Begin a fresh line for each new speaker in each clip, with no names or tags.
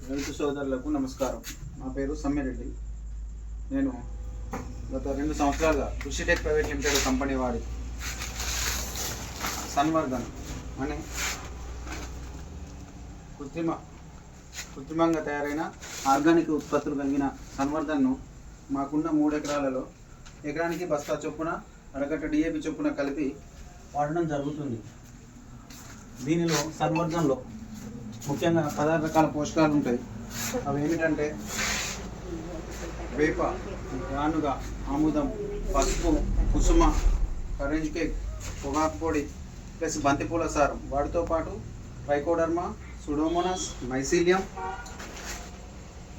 రైతు సోదరులకు నమస్కారం. నా పేరు సమ్మిరెడ్డి. నేను గత 2 సంవత్సరాలుగా కృషిటెక్ ప్రైవేట్ లిమిటెడ్ కంపెనీ వాడి సన్వర్ధన్ అనే కృత్రిమంగా తయారైన ఆర్గానిక్ ఉత్పత్తులు కలిగిన సన్వర్ధన్ను మాకున్న 3 ఎకరాలలో ఎకరానికి బస్తా చొప్పున అరగట్ట డిఏపి చొప్పున కలిపి వాడడం జరుగుతుంది. దీనిలో సన్వర్ధన్లో ముఖ్యంగా 16 రకాల పోషకాలు ఉంటాయి. అవి ఏమిటంటే వేప, గానుగ, ఆముదం, పసుపు, కుసుమ, కరెంజ్ కేక్, పొగాకు పొడి ప్లస్ బంతిపూల సారం, వాటితో పాటు Trichoderma, Pseudomonas, mycelium,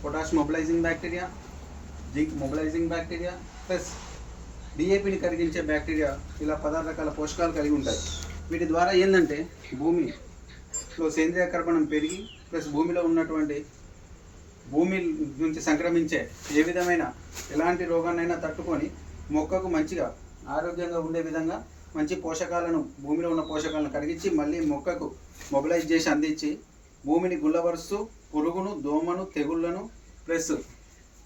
potash mobilising bacteria, zinc mobilising bacteria plus డిఏపిని కరిగించే బ్యాక్టీరియా, ఇలా 16 రకాల పోషకాలు కలిగి ఉంటాయి. వీటి ద్వారా ఏంటంటే భూమిలో సేంద్రియ కర్బనం పెరిగి ప్లస్ భూమిలో ఉన్నటువంటి భూమి నుంచి సంక్రమించే ఏ విధమైన ఎలాంటి రోగాన్నైనా తట్టుకొని మొక్కకు మంచిగా ఆరోగ్యంగా ఉండే విధంగా మంచి పోషకాలను, భూమిలో ఉన్న పోషకాలను కరిగించి మళ్ళీ మొక్కకు మొబిలైజ్ చేసి అందించి భూమిని గుల్లబరుస్తూ పురుగును, దోమను, తెగుళ్లను ప్లస్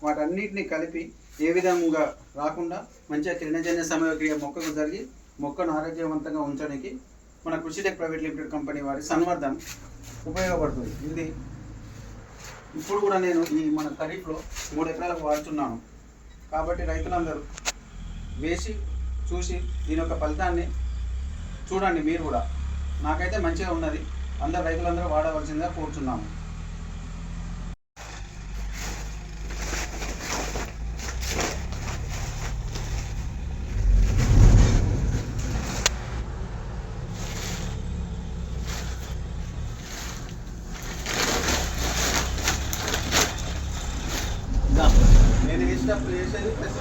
వాటన్నిటిని కలిపి ఏ విధంగా రాకుండా మంచిగా కిరణజన్య సమయక్రియ మొక్కకు జరిగి మొక్కను ఆరోగ్యవంతంగా ఉంచడానికి మన కృషిటెక్ ప్రైవేట్ లిమిటెడ్ కంపెనీ వారి సన్వర్ధన్ ఉపయోగపడుతుంది. ఇది ఇప్పుడు కూడా నేను ఈ మన ఖరీఫ్లో 3 ఎకరాలకు వాడుతున్నాను. కాబట్టి రైతులందరూ వేసి చూసి దీని యొక్క ఫలితాన్ని చూడండి. మీరు కూడా, నాకైతే మంచిగా ఉన్నది. అందరు రైతులందరూ వాడవలసిందిగా కోరుతున్నాము. నేను వేసేటప్పుడు వేసేది ప్లస్